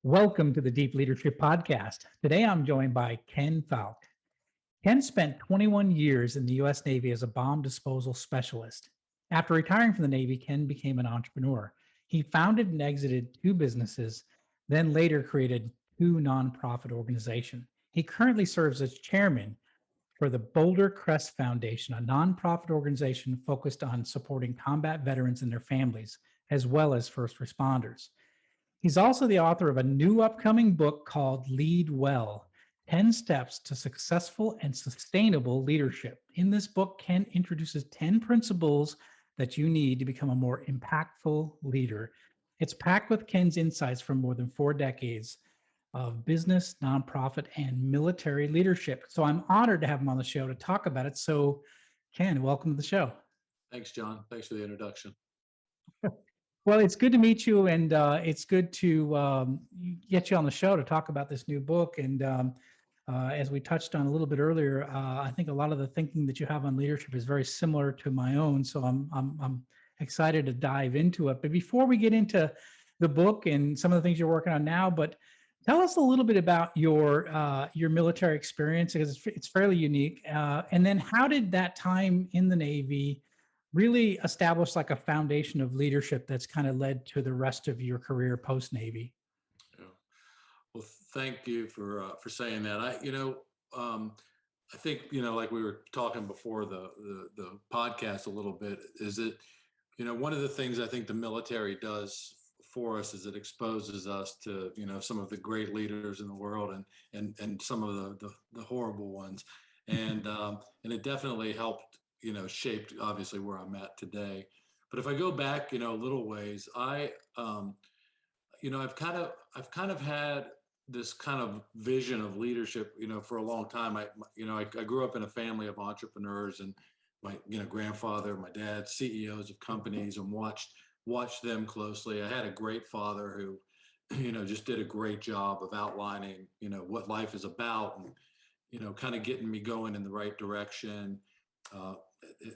Welcome to the Deep Leadership Podcast. Today I'm joined by Ken Falke. Ken spent 21 years in the U.S. Navy as a bomb disposal specialist. After retiring from the Navy, Ken became an entrepreneur. He founded and exited two businesses, then later created two nonprofit organizations. He currently serves as chairman for the Boulder Crest Foundation, a nonprofit organization focused on supporting combat veterans and their families, as well as first responders. He's also the author of a new upcoming book called Lead Well: 10 Steps to Successful and Sustainable Leadership. In this book, Ken introduces 10 principles that you need to become a more impactful leader. It's packed with Ken's insights from more than 4 decades of business, nonprofit, and military leadership. So I'm honored to have him on the show to talk about it. So, Ken, welcome to the show. Thanks, John. Thanks for the introduction. Well, it's good to meet you, and it's good to get you on the show to talk about this new book. And as we touched on a little bit earlier, I think a lot of the thinking that you have on leadership is very similar to my own. So I'm excited to dive into it. But before we get into the book and some of the things you're working on now, but tell us a little bit about your military experience, because it's fairly unique. And then how did that time in the Navy really establish like a foundation of leadership that's kind of led to the rest of your career post Navy? Yeah. Well, thank you for saying that. I think like we were talking before the podcast a little bit, is that one of the things I think the military does for us is it exposes us to some of the great leaders in the world and some of the horrible ones, and it definitely helped shaped obviously where I'm at today. But if I go back, a little ways, I've kind of had this kind of vision of leadership, for a long time. I grew up in a family of entrepreneurs, and my, grandfather, my dad, CEOs of companies, and watched them closely. I had a great father who, just did a great job of outlining, what life is about, and, kind of getting me going in the right direction.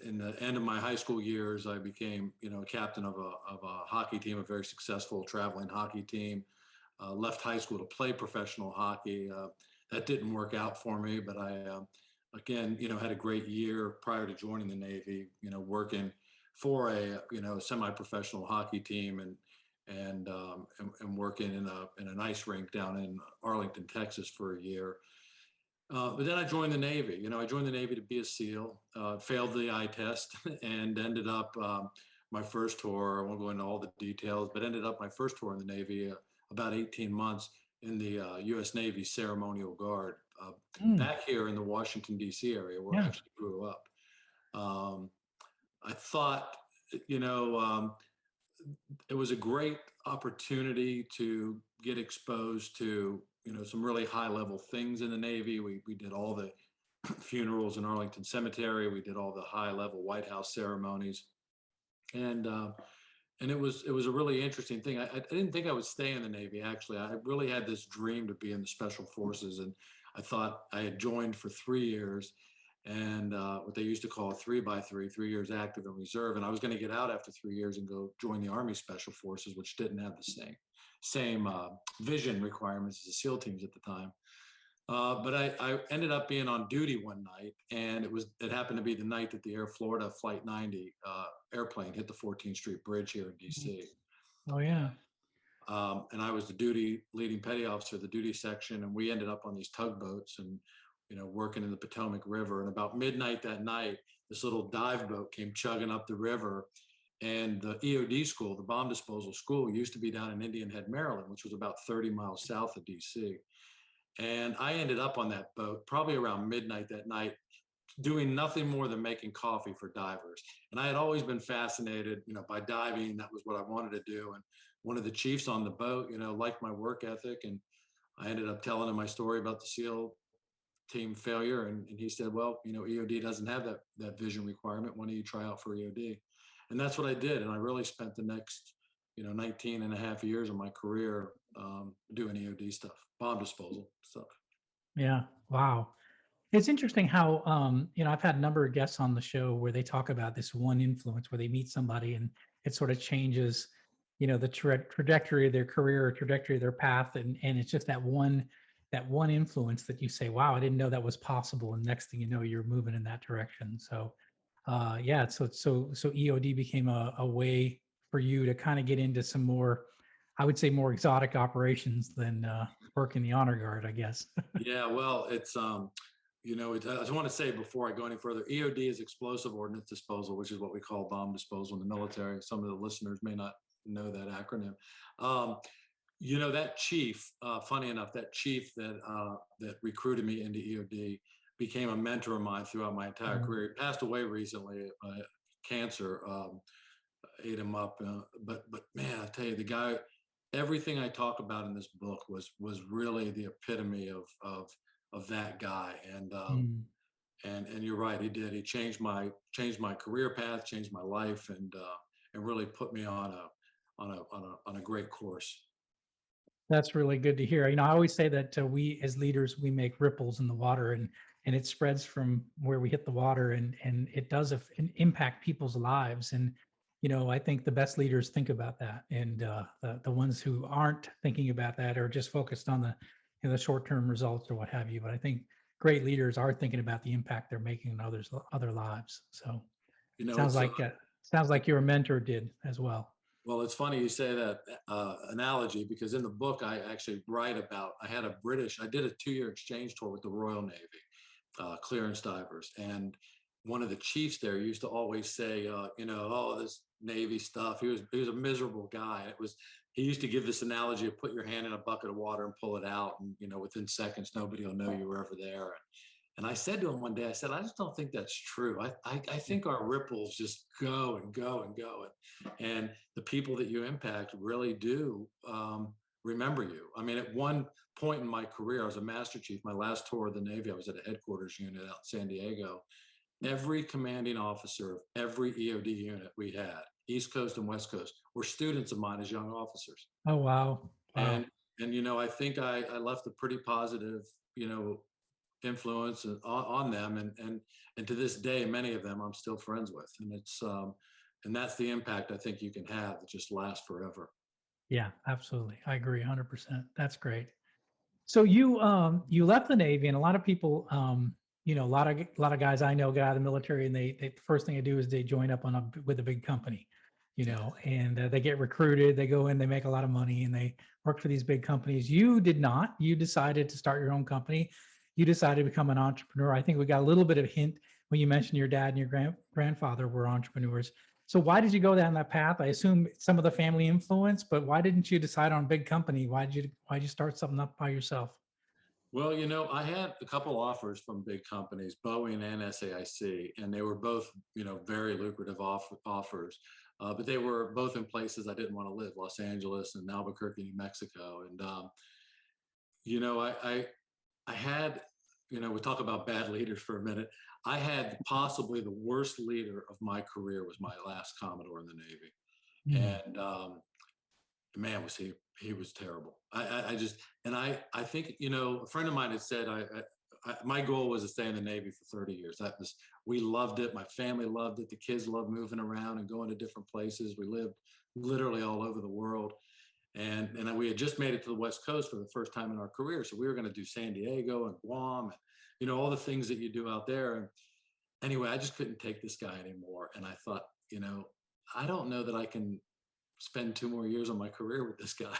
In the end of my high school years, I became, a captain of a hockey team, a very successful traveling hockey team. Left high school to play professional hockey. That didn't work out for me, but I, again, had a great year prior to joining the Navy. Working for a, semi-professional hockey team and working in an ice rink down in Arlington, Texas for a year. But then I joined the Navy. I joined the Navy to be a SEAL, failed the eye test, and ended up my first tour. I won't go into all the details, but ended up my first tour in the Navy, about 18 months in the U.S. Navy Ceremonial Guard, back here in the Washington, D.C. area where I actually grew up. I thought, it was a great opportunity to get exposed to some really high level things in the Navy. We did all the funerals in Arlington Cemetery. We did all the high level White House ceremonies, and it was a really interesting thing. I didn't think I would stay in the Navy. Actually, I really had this dream to be in the Special Forces, and I thought I had joined for 3 years, and what they used to call a 3x3, 3 years active and reserve, and I was going to get out after 3 years and go join the Army Special Forces, which didn't have the same vision requirements as the SEAL teams at the time. But I ended up being on duty one night, and it happened to be the night that the Air Florida Flight 90 airplane hit the 14th Street Bridge here in DC. Oh yeah. And I was the duty leading petty officer of the duty section, and we ended up on these tugboats and working in the Potomac River. And about midnight that night, this little dive boat came chugging up the river. And the EOD school, the bomb disposal school, used to be down in Indian Head, Maryland, which was about 30 miles south of DC. And I ended up on that boat probably around midnight that night, doing nothing more than making coffee for divers. And I had always been fascinated, by diving. That was what I wanted to do. And one of the chiefs on the boat, liked my work ethic. And I ended up telling him my story about the SEAL team failure. And he said, well, EOD doesn't have that vision requirement. Why don't you try out for EOD? And that's what I did. And I really spent the next, 19 and a half years of my career doing EOD stuff, bomb disposal stuff. Yeah. Wow. It's interesting how, I've had a number of guests on the show where they talk about this one influence where they meet somebody and it sort of changes, the trajectory of their career or trajectory of their path, and it's just that one influence that you say, wow, I didn't know that was possible, and next thing you know, you're moving in that direction. So yeah, so EOD became a way for you to kind of get into some more, I would say, more exotic operations than work in the honor guard, I guess. Yeah, well, I just want to say before I go any further, EOD is explosive ordnance disposal, which is what we call bomb disposal in the military. Some of the listeners may not know that acronym. Um, that chief, funny enough, that chief that recruited me into EOD became a mentor of mine throughout my entire Mm. career. He passed away recently. Cancer ate him up. But man, I tell you, the guy, everything I talk about in this book was really the epitome of that guy. Mm. And you're right, he did. He changed my career path, changed my life, and really put me on a great course. That's really good to hear. I always say that we as leaders, we make ripples in the water, and it spreads from where we hit the water, and it does impact people's lives. And I think the best leaders think about that, and the ones who aren't thinking about that are just focused on the short-term results or what have you. But I think great leaders are thinking about the impact they're making in other lives. So You know, sounds it's like sounds like your mentor did as well. Well, it's funny you say that analogy, because in the book I actually write about, I did a 2-year exchange tour with the Royal Navy, clearance divers, and one of the chiefs there used to always say, oh, this Navy stuff. He was a miserable guy. He used to give this analogy of put your hand in a bucket of water and pull it out, and within seconds nobody will know you were ever there. And I said to him one day, I said, I just don't think that's true. I think our ripples just go and go and go. And the people that you impact really do remember you. I mean, at one point in my career, I was a master chief. My last tour of the Navy, I was at a headquarters unit out in San Diego. Every commanding officer of every EOD unit we had, East Coast and West Coast, were students of mine as young officers. Oh, wow. And Wow. I think I left a pretty positive, influence on them, and to this day many of them I'm still friends with, and that's the impact I think you can have that just lasts forever. Yeah, absolutely. I agree 100%. That's great. So you left the Navy, and a lot of people, a lot of guys I know get out of the military, and they the first thing they do is they join up with a big company, Yeah. and they get recruited, they go in, they make a lot of money, and they work for these big companies. You did not. You decided to start your own company. You decided to become an entrepreneur. I think we got a little bit of hint when you mentioned your dad and your grandfather were entrepreneurs. So why did you go down that path? I assume some of the family influence, but why didn't you decide on a big company? Why'd you start something up by yourself? Well, I had a couple offers from big companies, Boeing and SAIC, and they were both, very lucrative offers. But they were both in places I didn't want to live, Los Angeles and Albuquerque, New Mexico. And you know, I had, we talk about bad leaders for a minute. I had possibly the worst leader of my career was my last Commodore in the Navy. Hmm. And man, he was terrible. I just, and I think, a friend of mine had said, my goal was to stay in the Navy for 30 years. We loved it. My family loved it. The kids loved moving around and going to different places. We lived literally all over the world. And we had just made it to the West Coast for the first time in our career. So we were going to do San Diego and Guam and, all the things that you do out there. And anyway, I just couldn't take this guy anymore. And I thought, I don't know that I can spend 2 more years of my career with this guy.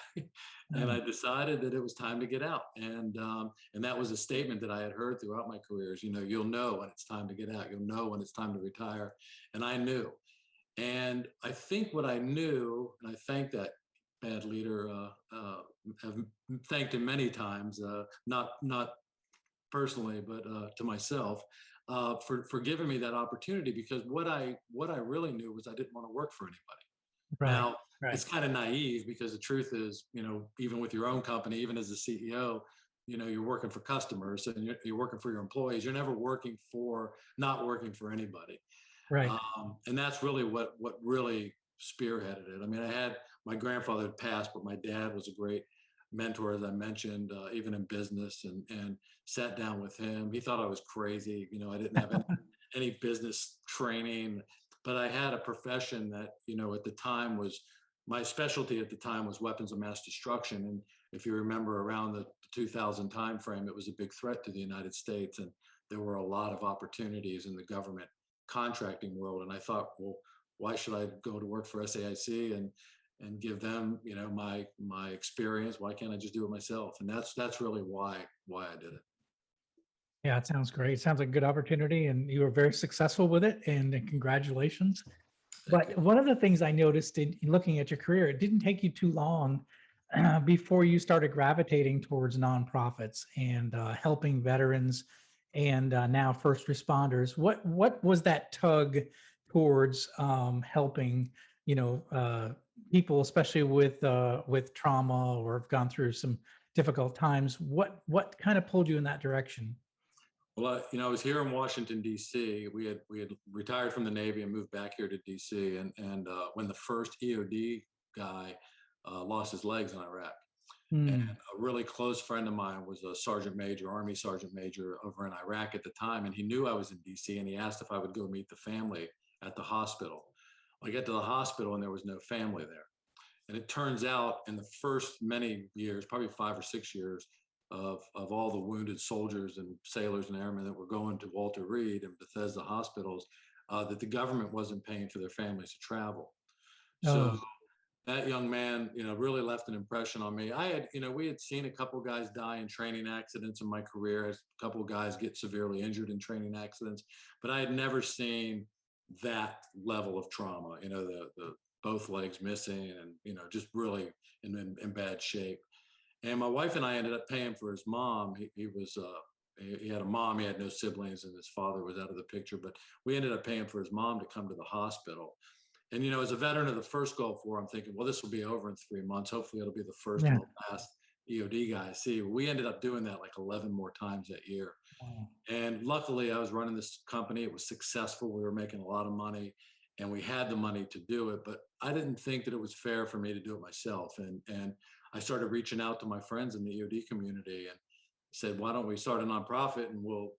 And I decided that it was time to get out. And that was a statement that I had heard throughout my careers. You'll know when it's time to get out. You'll know when it's time to retire. And I knew. And I think what I knew, and I thank that bad leader, have thanked him many times, not personally, but to myself, for giving me that opportunity. Because what I really knew was I didn't want to work for anybody. Right. Now, Right. it's kind of naive, because the truth is, even with your own company, even as a CEO, you're working for customers, and you're working for your employees. You're never not working for anybody. Right. And that's really what really spearheaded it. I mean, my grandfather had passed, but my dad was a great mentor, as I mentioned, even in business, and sat down with him. He thought I was crazy. I didn't have any business training, but I had a profession that, at the time was my specialty at the time was weapons of mass destruction. And if you remember, around the 2000 timeframe, it was a big threat to the United States. And there were a lot of opportunities in the government contracting world. And I thought, well, why should I go to work for SAIC and give them, my experience? Why can't I just do it myself? And that's really why I did it. Yeah, it sounds great. Sounds like a good opportunity, and you were very successful with it. And congratulations. Thank But you. one of the things I noticed in looking at your career, it didn't take you too long before you started gravitating towards nonprofits and helping veterans and now first responders. What was that tug towards helping, people, especially with trauma or have gone through some difficult times? What kind of pulled you in that direction? Well, I was here in Washington D.C. We had retired from the Navy and moved back here to D.C. And when the first EOD guy lost his legs in Iraq, and Hmm. a really close friend of mine was a sergeant major, Army sergeant major over in Iraq at the time, and he knew I was in D.C. and he asked if I would go meet the family at the hospital. I get to the hospital and there was no family there. And it turns out in the first many years, probably 5 or 6 years, of all the wounded soldiers and sailors and airmen that were going to Walter Reed and Bethesda hospitals, that the government wasn't paying for their families to travel. So Oh, that young man, really left an impression on me. We had seen a couple of guys die in training accidents in my career, a couple of guys get severely injured in training accidents, but I had never seen that level of trauma. The both legs missing, and just really in bad shape. And my wife and I ended up paying for his mom. He had a mom. He had no siblings, and his father was out of the picture. But we ended up paying for his mom to come to the hospital. And as a veteran of the first Gulf War, I'm thinking, well, this will be over in 3 months. Hopefully, it'll be the first and yeah. the last EOD guy I see. We ended up doing that like 11 more times that year. Wow. And luckily, I was running this company. It was successful. We were making a lot of money, and we had the money to do it. But I didn't think that it was fair for me to do it myself. And I started reaching out to my friends in the EOD community and said, "Why don't we start a nonprofit and we'll,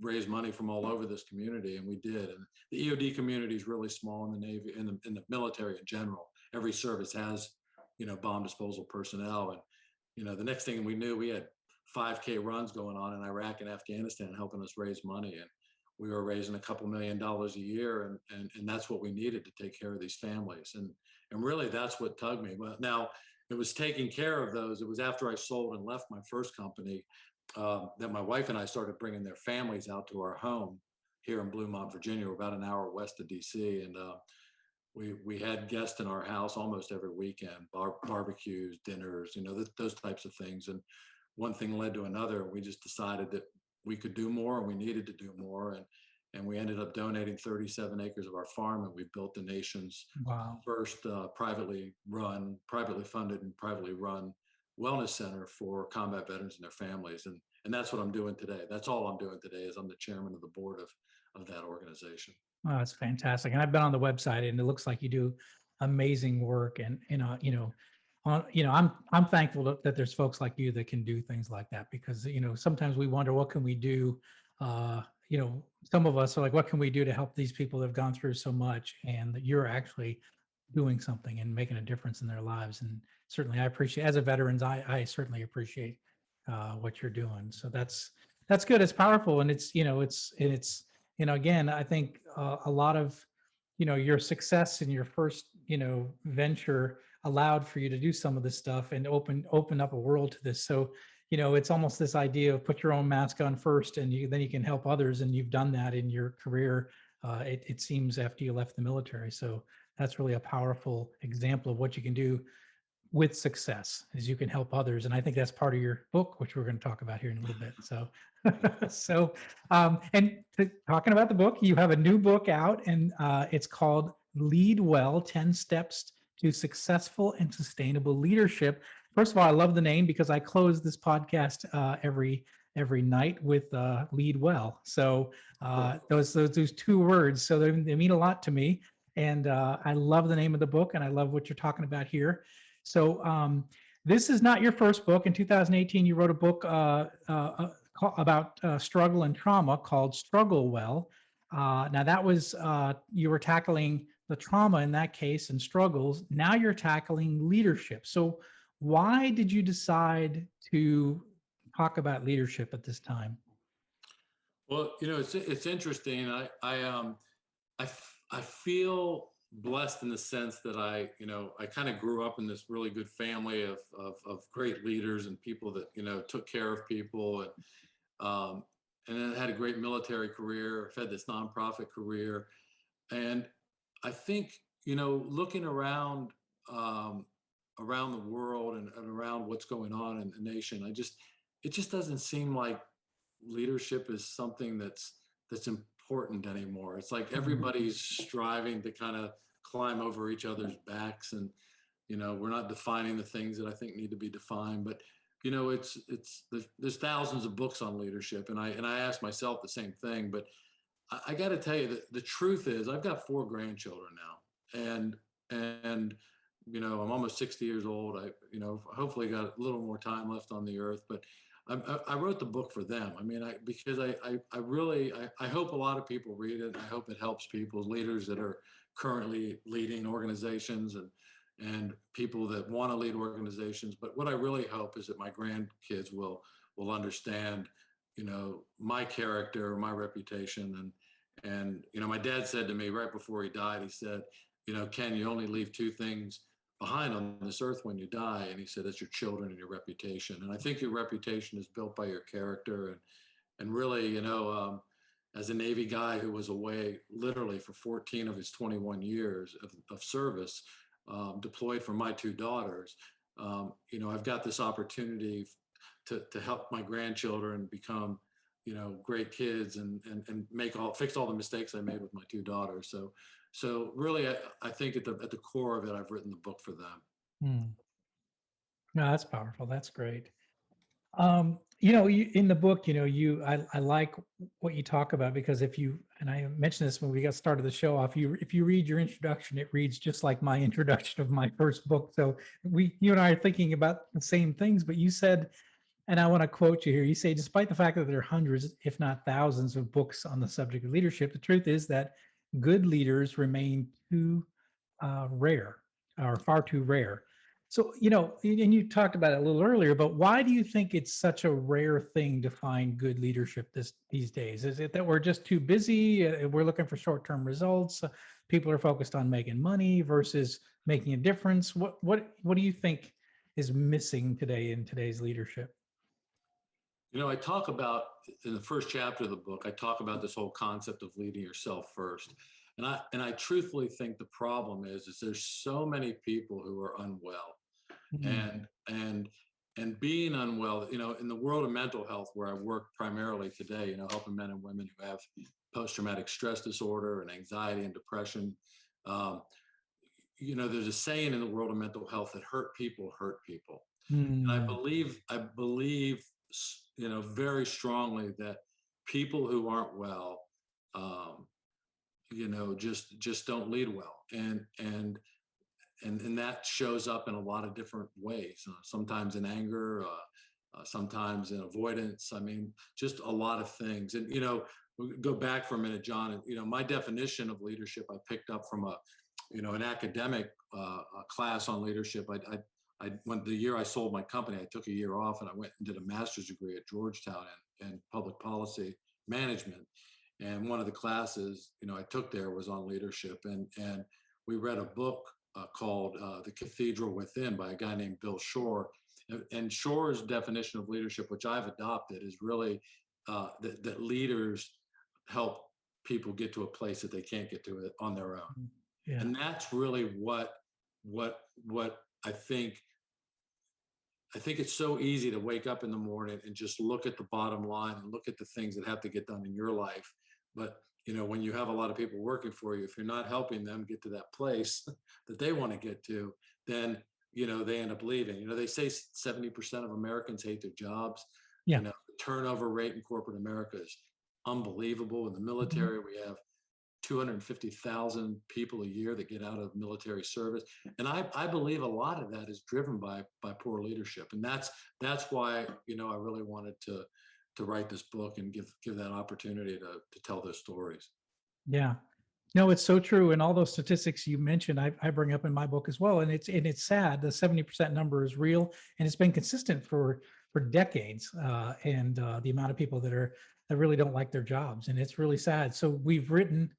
raise money from all over this community?" And we did. And the EOD community is really small in the Navy, in the military in general. Every service has, bomb disposal personnel. And the next thing we knew, we had 5K runs going on in Iraq and Afghanistan helping us raise money. And we were raising a couple $1 million a year. And that's what we needed to take care of these families. And really, that's what tugged me. But now it was taking care of those. It was after I sold and left my first company that my wife and I started bringing their families out to our home here in Bluemont, Virginia. We're about an hour west of DC. And we had guests in our house almost every weekend, barbecues, dinners, those types of things. And one thing led to another. We just decided that we could do more and we needed to do more. And we ended up donating 37 acres of our farm, and we built the nation's Wow. first privately funded and privately run wellness center for combat veterans and their families. And that's what I'm doing today. That's all I'm doing today is I'm the chairman of the board of that organization. Oh, that's fantastic. And I've been on the website and it looks like you do amazing work. And, I'm thankful that there's folks like you that can do things like that because, sometimes we wonder, what can we do? Some of us are like, what can we do to help these people that have gone through so much? And that you're actually doing something and making a difference in their lives. And certainly I appreciate, as a veterans, I certainly appreciate what you're doing. So that's good. It's powerful. And again, I think a lot of, your success in your first, venture allowed for you to do some of this stuff and open up a world to this. So, it's almost this idea of put your own mask on first, and then you can help others. And you've done that in your career. It seems after you left the military. So that's really a powerful example of what you can do with success, is you can help others. And I think that's part of your book, which we're going to talk about here in a little bit. So, talking about the book, you have a new book out, and it's called Lead Well, 10 Steps to Successful and Sustainable Leadership. First of all, I love the name because I close this podcast every night with Lead Well. So those two words, so they mean a lot to me. And I love the name of the book, and I love what you're talking about here. So this is not your first book. In 2018, you wrote a book about struggle and trauma called Struggle Well. Now that was, you were tackling the trauma in that case and struggles. Now you're tackling leadership. So why did you decide to talk about leadership at this time? Well, it's interesting. I feel blessed in the sense that I kind of grew up in this really good family of great leaders and people that, took care of people, and then had a great military career. I've had this nonprofit career. And I think, looking around the world and around what's going on in the nation, it just doesn't seem like leadership is something that's important anymore. It's like Mhm. everybody's striving to kind of climb over each other's backs, and we're not defining the things that I think need to be defined. But there's thousands of books on leadership, and I ask myself the same thing. But I got to tell you that the truth is, I've got 4 grandchildren now, and I'm almost 60 years old. Hopefully got a little more time left on the earth, but I wrote the book for them. I mean, because I really I hope a lot of people read it. I hope it helps people, leaders that are currently leading organizations, and people that want to lead organizations. But what I really hope is that my grandkids will understand, my character, my reputation, and my dad said to me right before he died, he said, Ken, you only leave 2 things behind on this earth when you die. And he said, it's your children and your reputation. And I think your reputation is built by your character. And really, as a Navy guy who was away literally for 14 of his 21 years of service, deployed for my 2 daughters, I've got this opportunity to help my grandchildren become, great kids, and fix all the mistakes I made with my 2 daughters. So really, I think at the core of it, I've written the book for them. Hmm. No, that's powerful. That's great. In the book, I like what you talk about, because and I mentioned this when we got started the show off, if you read your introduction, it reads just like my introduction of my first book. So you and I are thinking about the same things, but you said, and I want to quote you here. You say, despite the fact that there are hundreds, if not thousands of books on the subject of leadership, the truth is that good leaders remain too rare, or far too rare. So, and you talked about it a little earlier, but why do you think it's such a rare thing to find good leadership these days? Is it that we're just too busy? We're looking for short-term results. People are focused on making money versus making a difference. What do you think is missing today in today's leadership? I talk about, in the first chapter of the book, I talk about this whole concept of leading yourself first. And I truthfully think the problem is there's so many people who are unwell, Mm, and being unwell, in the world of mental health, where I work primarily today, helping men and women who have post-traumatic stress disorder and anxiety and depression. Um, there's a saying in the world of mental health that hurt people hurt people. And I mm, believe, very strongly that people who aren't well, um, just don't lead well. And that shows up in a lot of different ways. Sometimes in anger, sometimes in avoidance. I mean, just a lot of things. And we go back for a minute, John. And my definition of leadership I picked up from an academic class on leadership. When the year I sold my company, I took a year off and I went and did a master's degree at Georgetown in public policy management. And one of the classes, I took there was on leadership. And we read a book called The Cathedral Within by a guy named Bill Shore. And Shore's definition of leadership, which I've adopted, is really that leaders help people get to a place that they can't get to it on their own. mm. Yeah. And that's really what I think. I think it's so easy to wake up in the morning and just look at the bottom line and look at the things that have to get done in your life. But when you have a lot of people working for you, if you're not helping them get to that place that they want to get to, then they end up leaving. They say 70% of Americans hate their jobs. Yeah. The turnover rate in corporate America is unbelievable. In the Mhm. military, we have 250,000 people a year that get out of military service. And I believe a lot of that is driven by poor leadership. And that's why, I really wanted to write this book and give that opportunity to tell those stories. Yeah. No, it's so true. And all those statistics you mentioned, I bring up in my book as well. And it's sad. The 70% number is real, and it's been consistent for decades. And the amount of people that really don't like their jobs, and it's really sad. So we've written,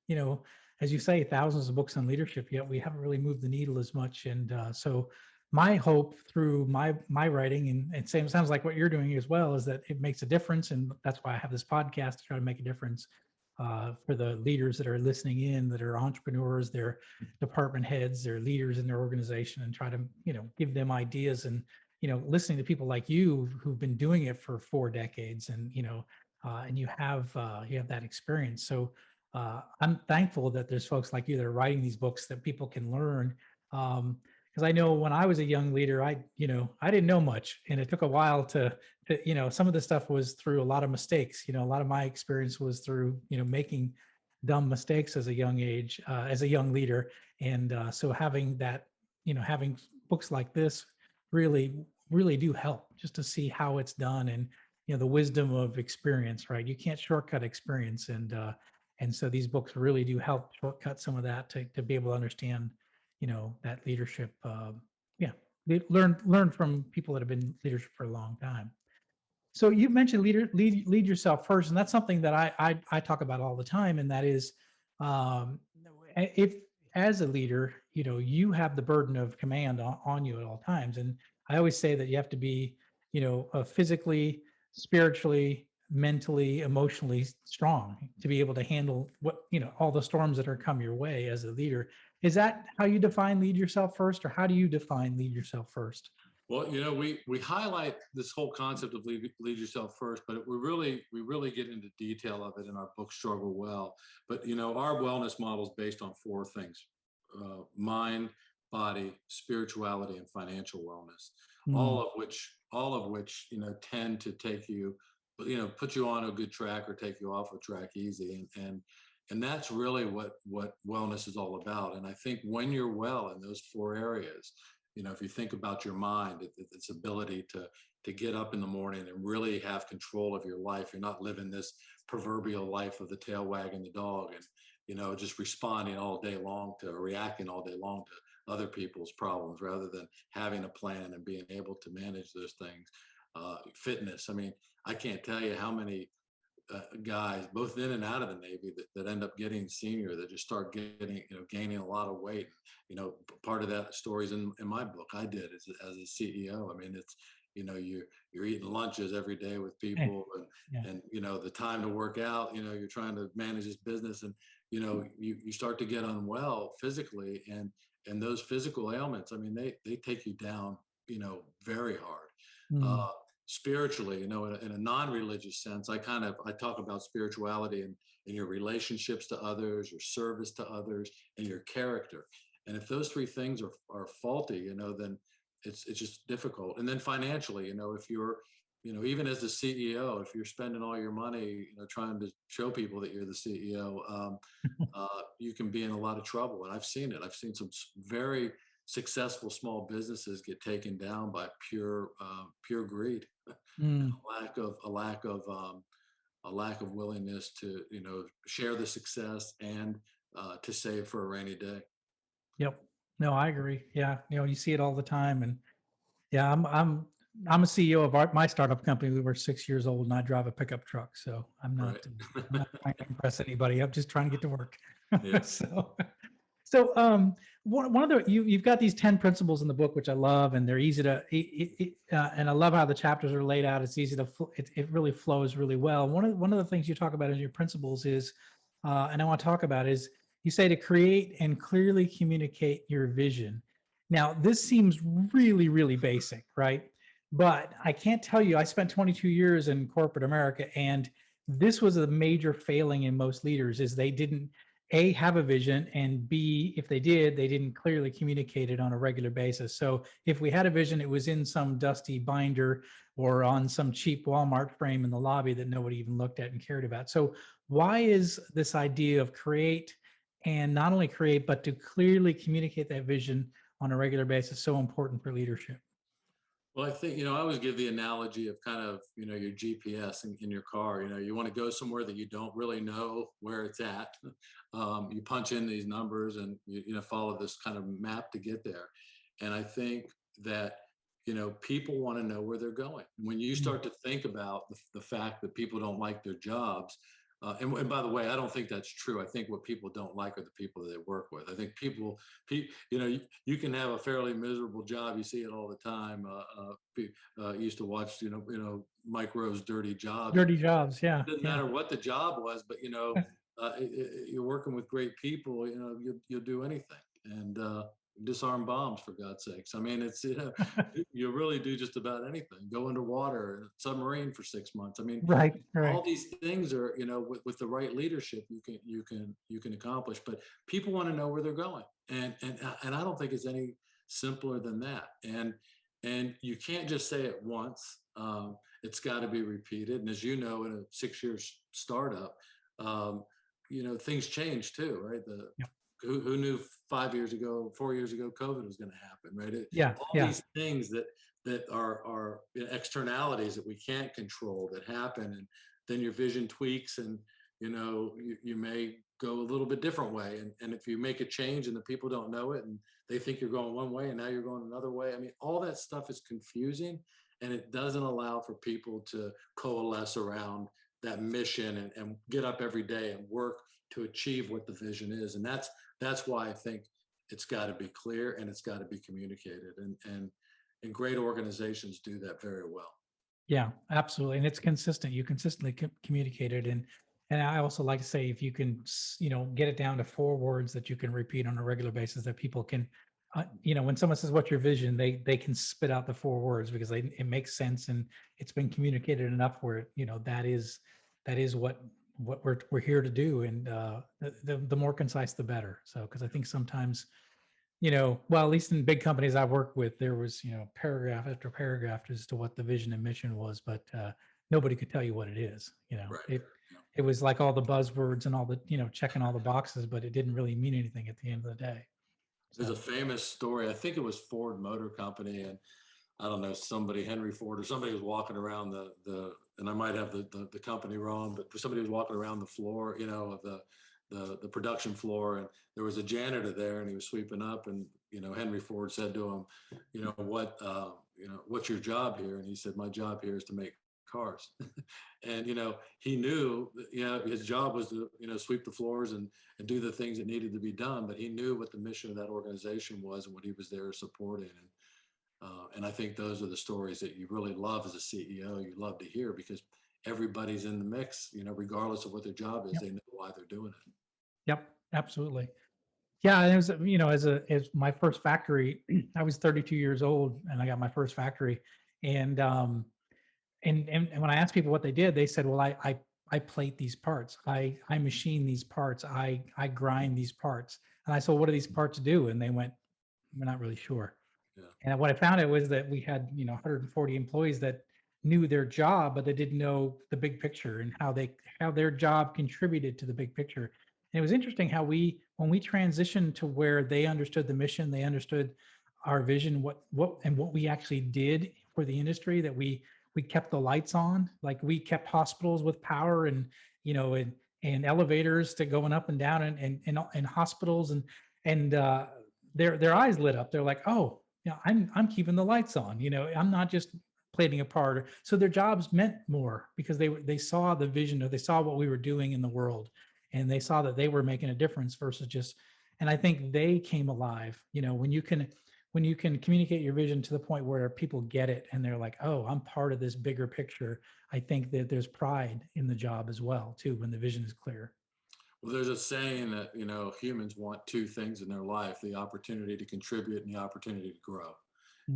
as you say, thousands of books on leadership, yet we haven't really moved the needle as much. And so my hope through my writing, and it sounds like what you're doing as well, is that it makes a difference, and that's why I have this podcast to try to make a difference for the leaders that are listening in, that are entrepreneurs, they're department heads, they're leaders in their organization, and try to, give them ideas. And, listening to people like you who've been doing it for 4 decades, and you have that experience. So I'm thankful that there's folks like you that are writing these books that people can learn. Because I know when I was a young leader, I didn't know much, and it took a while to some of the stuff was through a lot of mistakes. A lot of my experience was through making dumb mistakes as a young age, as a young leader. And so having books like this really do help, just to see how it's done, and the wisdom of experience, right? You can't shortcut experience. And so these books really do help shortcut some of that, to be able to understand that leadership. Yeah, learn from people that have been leadership for a long time. So you mentioned lead yourself first, and that's something that I talk about all the time, and that is, um, if as a leader, you have the burden of command on you at all times. And I always say that you have to be, physically, spiritually, mentally, emotionally strong to be able to handle all the storms that are come your way as a leader. Is that how you define lead yourself first, or how do you define lead yourself first? Well, we highlight this whole concept of lead yourself first, but we really get into detail of it in our book Struggle Well. But our wellness model is based on four things: mind, body, spirituality, and financial wellness. Mm, All of which tend to take you, put you on a good track or take you off a track easy, and that's really what wellness is all about. And I think when you're well in those four areas, if you think about your mind, its ability to get up in the morning and really have control of your life. You're not living this proverbial life of the tail wagging the dog, and just responding all day long to, or reacting all day long to other people's problems, rather than having a plan and being able to manage those things. Fitness. I mean, I can't tell you how many guys, both in and out of the Navy, that end up getting senior, that just start getting, gaining a lot of weight. Part of that story is in my book. I did as a CEO. I mean, it's, you're eating lunches every day with eh, people, yeah. and the time to work out, you're trying to manage this business, and, you start to get unwell physically, and those physical ailments, I mean, they take you down, very hard. Mm, Uh, Spiritually, in a non-religious sense, I talk about spirituality in your relationships to others, your service to others, and your character. And if those three things are faulty, then it's just difficult. And then financially, if you're, even as the CEO, if you're spending all your money, trying to show people that you're the CEO, you can be in a lot of trouble. And I've seen it. I've seen some very successful small businesses get taken down by pure greed, mm, a lack of willingness to share the success, and to save for a rainy day. yep. No, I agree. Yeah, you see it all the time. And yeah, I'm a CEO of my startup company. We were 6 years old, and I drive a pickup truck. So Right. I'm not trying to impress anybody. I'm just trying to get to work. Yeah. so So one of the you've got these 10 principles in the book, which I love, and they're easy to and I love how the chapters are laid out. It's easy to it really flows really well. One of the things you talk about in your principles is, and I want to talk about is, you say to create and clearly communicate your vision. Now this seems really basic, right? But I can't tell you. I spent 22 years in corporate America, and this was a major failing in most leaders, is they didn't a, have a vision, and B, if they did, they didn't clearly communicate it on a regular basis. So if we had a vision, it was in some dusty binder or on some cheap Walmart frame in the lobby that nobody even looked at and cared about. So why is this idea of create, and not only create, but to clearly communicate that vision on a regular basis, so important for leadership? Well, I think, I always give the analogy of kind of, your GPS in your car. You want to go somewhere that you don't really know where it's at. You punch in these numbers and follow this kind of map to get there. And I think that, people want to know where they're going. When you Mm. start to think about the fact that people don't like their jobs, and by the way, I don't think that's true. I think what people don't like are the people that they work with. I think you can have a fairly miserable job. You see it all the time. Used to watch, Mike Rowe's Dirty Jobs. Dirty jobs. Yeah. It doesn't Yeah. matter what the job was, but you're working with great people. You'll do anything and disarm bombs for God's sakes. I mean, it's you really do just about anything. Go underwater in a submarine for 6 months. I mean, Right. Right. all these things are with the right leadership you can accomplish. But people want to know where they're going, and I don't think it's any simpler than that. And you can't just say it once. It's got to be repeated. And as you know, in a 6 year startup, things change too, right? Yeah. Who knew 5 years ago, 4 years ago, COVID was going to happen, right? Yeah. All Yeah. these things that are externalities that we can't control that happen, and then your vision tweaks, and you may go a little bit different way, and if you make a change and the people don't know it, and they think you're going one way and now you're going another way. I mean, all that stuff is confusing, and it doesn't allow for people to coalesce around that mission and get up every day and work to achieve what the vision is. And that's why I think it's got to be clear and it's got to be communicated. And great organizations do that very well. Yeah, absolutely. And it's consistent. You consistently communicate it. And I also like to say, if you can, get it down to 4 words that you can repeat on a regular basis, that people can, when someone says, "What's your vision?" they can spit out the 4 words because it makes sense and it's been communicated enough where, that is what we're here to do. And the more concise, the better. So, because I think sometimes, well, at least in big companies I worked with, there was, paragraph after paragraph as to what the vision and mission was, but nobody could tell you what it is. Right. Yeah. It was like all the buzzwords and all the, checking all the boxes, but it didn't really mean anything at the end of the day. There's a So, famous story. I think it was Ford Motor Company, and I don't know, somebody, Henry Ford or somebody, was walking around and I might have the company wrong, but somebody was walking around the floor, of the production floor, and there was a janitor there, and he was sweeping up, and Henry Ford said to him, what's your job here? And he said, my job here is to make cars. And he knew his job was to sweep the floors and do the things that needed to be done, but he knew what the mission of that organization was and what he was there supporting. And I think those are the stories that you really love as a CEO. You love to hear because everybody's in the mix, regardless of what their job is. yep, They know why they're doing it. yep, absolutely. Yeah, and it was, as my first factory, I was 32 years old and I got my first factory, and and when I asked people what they did, they said, "Well, I plate these parts, I machine these parts, I grind these parts." And I said, "What do these parts do?" And they went, "We're not really sure." Yeah. And what I found out was that we had, 140 employees that knew their job, but they didn't know the big picture and how their job contributed to the big picture. And it was interesting how when we transitioned to where they understood the mission, they understood our vision, what we actually did for the industry, that we kept the lights on, like we kept hospitals with power, and and elevators to going up and down, and hospitals, and their eyes lit up. They're like, "Oh, yeah, I'm keeping the lights on. I'm not just plating a part." So their jobs meant more because they saw the vision, or they saw what we were doing in the world, and they saw that they were making a difference versus just. And I think they came alive. When you can communicate your vision to the point where people get it and they're like, "Oh, I'm part of this bigger picture." I think that there's pride in the job as well too when the vision is clear. Well, there's a saying that, humans want two things in their life: the opportunity to contribute and the opportunity to grow.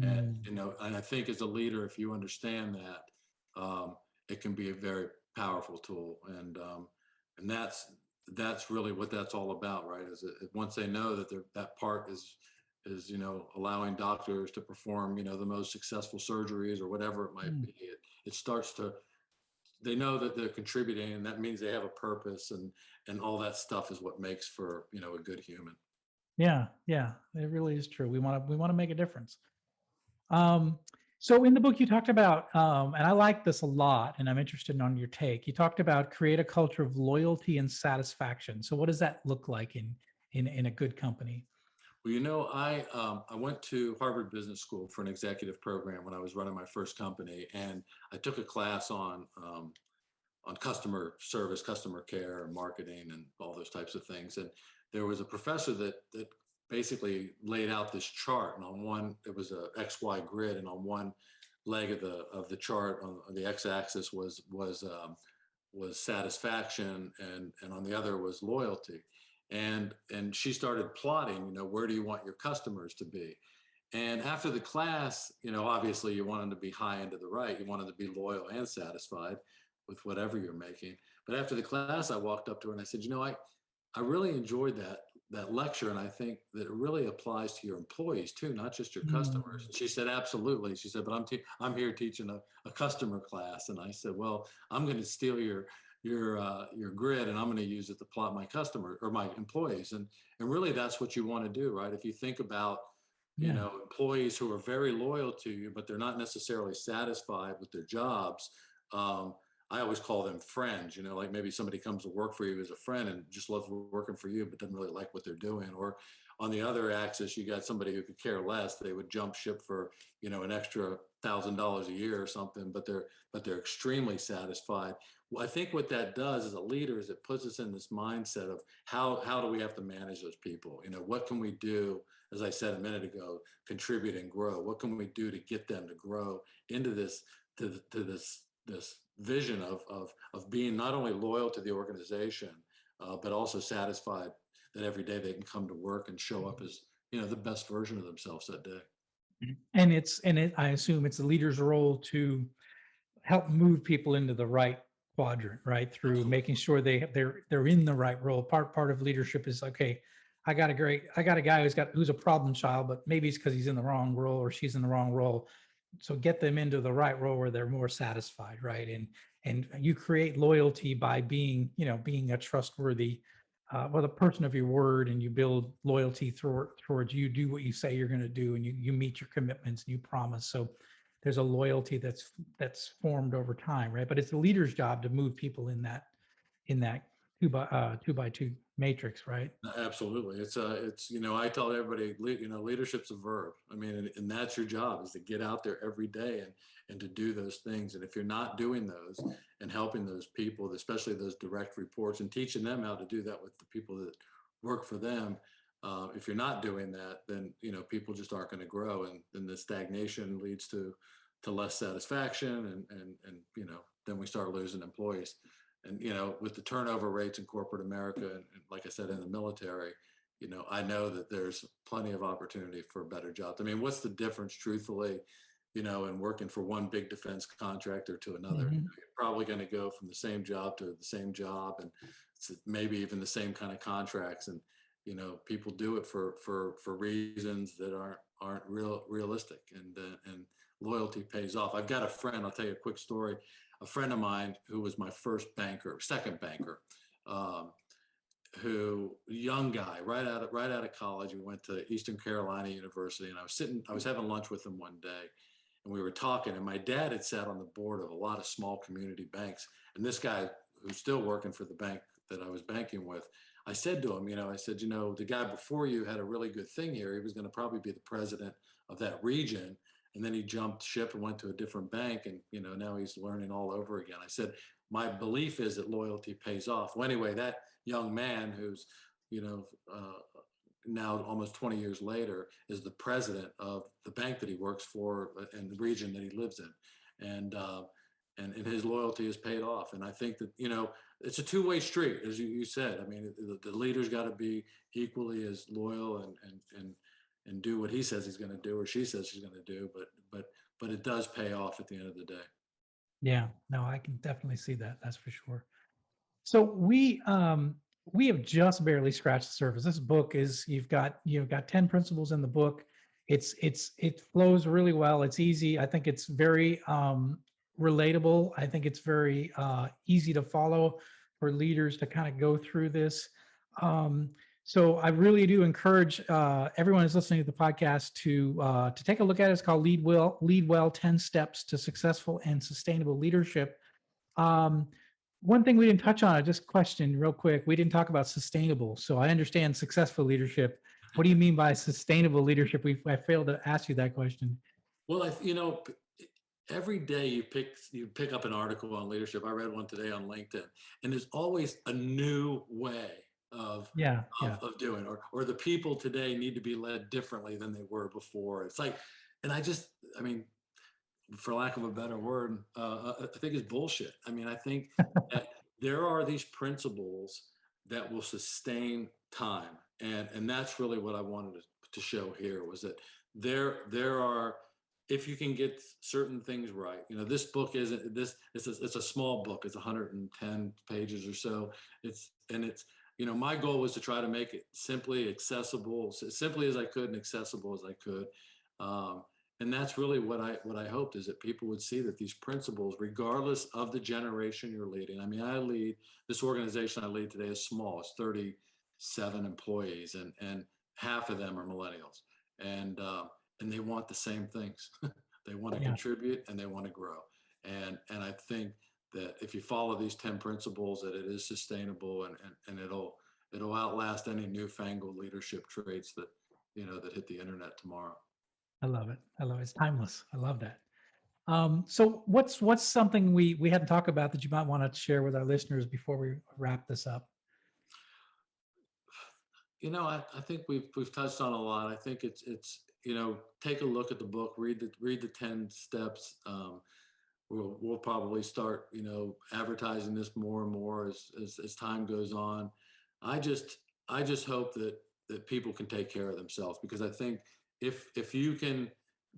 And, Mm, and I think as a leader, if you understand that, it can be a very powerful tool. And that's really what that's all about, right? Once they know that that part is allowing doctors to perform the most successful surgeries or whatever it might mm. be, it starts to, they know that they're contributing, and that means they have a purpose, and all that stuff is what makes for a good human. Yeah, yeah, it really is true. We want to make a difference. Um, So in the book, you talked about, and I like this a lot, and I'm interested on your take. You talked about create a culture of loyalty and satisfaction. So what does that look like in a good company? Well, I went to Harvard Business School for an executive program when I was running my first company, and I took a class on customer service, customer care, and marketing, and all those types of things. And there was a professor that basically laid out this chart, and on one it was a XY grid, and on one leg of the chart on the x-axis was satisfaction, and on the other was loyalty. And she started plotting, where do you want your customers to be? And after the class, obviously you want them to be high and to the right. You want them to be loyal and satisfied with whatever you're making. But after the class, I walked up to her and I said, I really enjoyed that lecture, and I think that it really applies to your employees too, not just your customers. Mm. And she said, absolutely. She said, but I'm here teaching a customer class. And I said, well, I'm going to steal your grid, and I'm going to use it to plot my customer or my employees. And really that's what you want to do, right? If you think about Yeah. employees who are very loyal to you, but they're not necessarily satisfied with their jobs. Um, I always call them friends, like maybe somebody comes to work for you as a friend and just loves working for you, but doesn't really like what they're doing. Or on the other axis, you got somebody who could care less. They would jump ship for, an extra $1,000 a year or something, but they're extremely satisfied. Well, I think what that does as a leader is it puts us in this mindset of how do we have to manage those people? What can we do, as I said a minute ago, contribute and grow? What can we do to get them to grow into this vision of being not only loyal to the organization, but also satisfied that every day they can come to work and show up as the best version of themselves that day. I assume it's the leader's role to help move people into the right quadrant, right? Through Absolutely. making sure they're in the right role. Part of leadership is, okay, I got a guy who's a problem child, but maybe it's because he's in the wrong role or she's in the wrong role. So get them into the right role where they're more satisfied, right? And you create loyalty by being a trustworthy, well, the person of your word, and you build loyalty towards you do what you say you're going to do, and you meet your commitments and you promise. So there's a loyalty that's formed over time, right? But it's the leader's job to move people in that two by two matrix, right? Absolutely. It's, I tell everybody, leadership's a verb. I mean, and that's your job, is to get out there every day and to do those things. And if you're not doing those and helping those people, especially those direct reports, and teaching them how to do that with the people that work for them, if you're not doing that, then, people just aren't going to grow. And then the stagnation leads to less satisfaction. And then we start losing employees. And with the turnover rates in corporate America, and like I said, in the military, I know that there's plenty of opportunity for better jobs. I mean, what's the difference, truthfully, in working for one big defense contractor to another? Mhm. You're probably going to go from the same job to the same job, and maybe even the same kind of contracts. And people do it for reasons that aren't realistic, and loyalty pays off. I've got a friend. I'll tell you a quick story. A friend of mine who was my second banker, um, who young guy, right out of college. We went to Eastern Carolina University, and I was having lunch with him one day, and we were talking. And my dad had sat on the board of a lot of small community banks, and this guy who's still working for the bank that I was banking with, I said to him, I said, the guy before you had a really good thing here. He was going to probably be the president of that region. And then he jumped ship and went to a different bank, and now he's learning all over again. I said, my belief is that loyalty pays off. Well, anyway, that young man who's you know uh, now almost 20 years later is the president of the bank that he works for and the region that he lives in. And his loyalty has paid off. And I think that it's a two-way street, as you said. I mean, the leader's got to be equally as loyal and do what he says he's going to do or she says she's going to do. But it does pay off at the end of the day. Yeah, no, I can definitely see that. That's for sure. So we have just barely scratched the surface. This book is you've got 10 principles in the book. It flows really well. It's easy. I think it's very relatable. I think it's very easy to follow for leaders to kind of go through this. Um, So I really do encourage everyone who's listening to the podcast to take a look at it. It's called Lead Well: 10 Steps to Successful and Sustainable Leadership. Um, One thing we didn't touch on, I just questioned real quick. We didn't talk about sustainable. So I understand successful leadership. What do you mean by sustainable leadership? I failed to ask you that question. Well, every day you pick up an article on leadership. I read one today on LinkedIn, and there's always a new way of Yeah, of, yeah, of doing, or the people today need to be led differently than they were before. It's like, and I mean, for lack of a better word, I think it's bullshit. I mean, I think that there are these principles that will sustain time, and that's really what I wanted to show here was that there are, if you can get certain things right. This book isn't this. It's a small book. It's 110 pages or so. It's my goal was to try to make it simply accessible, simply as I could and accessible as I could. Um, and that's really what I hoped, is that people would see that these principles, regardless of the generation you're leading. I mean, I lead this organization I lead today is small. It's 37 employees, and half of them are millennials, and they want the same things. They want to yeah. contribute and they want to grow. And I think that if you follow these 10 principles, that it is sustainable, and it'll outlast any newfangled leadership traits that hit the internet tomorrow. I love it. I love it. It's timeless. I love that. So what's something we hadn't talked about that you might want to share with our listeners before we wrap this up? I think we've touched on a lot. I think it's take a look at the book, read the 10 steps. We'll probably start advertising this more and more as time goes on. I just hope that people can take care of themselves, because I think if you can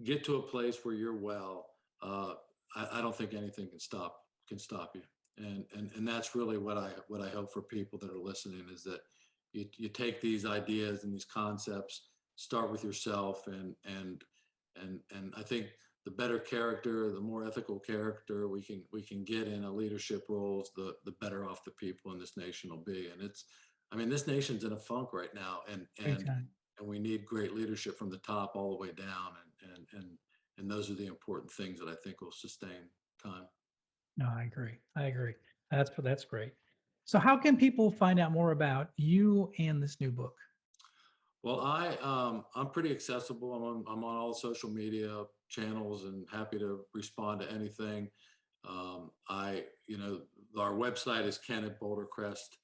get to a place where you're well, I don't think anything can stop you. And that's really what I hope for people that are listening, is that you take these ideas and these concepts, start with yourself, and I think the better character, the more ethical character we can get in a leadership roles, the better off the people in this nation will be. This nation's in a funk right now, and Big and time. and we need great leadership from the top all the way down, and those are the important things that I think will sustain time. No, I agree. I agree. That's great. So how can people find out more about you and this new book? Well, I'm pretty accessible. I'm on all social media channels and happy to respond to anything. I our website is Ken at Boulder Crest,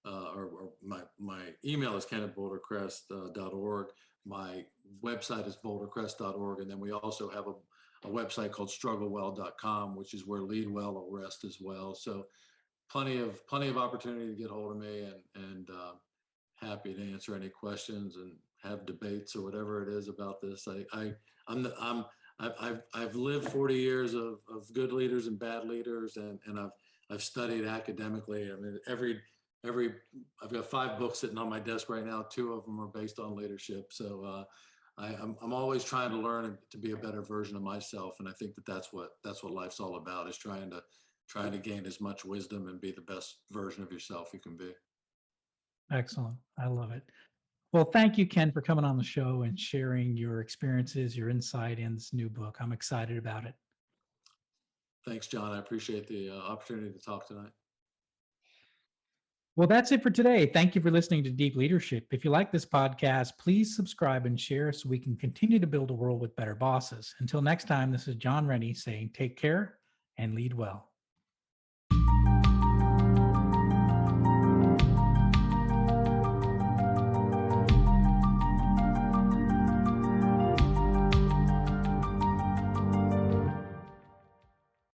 or my email is Ken at bouldercrest.org. My website is bouldercrest.org, and then we also have a website called strugglewell.com, which is where Lead Well will rest as well. So plenty of opportunity to get hold of me, and happy to answer any questions and have debates or whatever it is about this. I've lived 40 years of good leaders and bad leaders, and I've studied academically. I mean, every I've got 5 books sitting on my desk right now. 2 of them are based on leadership. So I'm always trying to learn and to be a better version of myself, and I think that's what life's all about, is trying to gain as much wisdom and be the best version of yourself you can be. Excellent. I love it. Well, thank you, Ken, for coming on the show and sharing your experiences, your insight in this new book. I'm excited about it. Thanks, John. I appreciate the opportunity to talk tonight. Well, that's it for today. Thank you for listening to Deep Leadership. If you like this podcast, please subscribe and share so we can continue to build a world with better bosses. Until next time, this is John Rennie saying take care and lead well.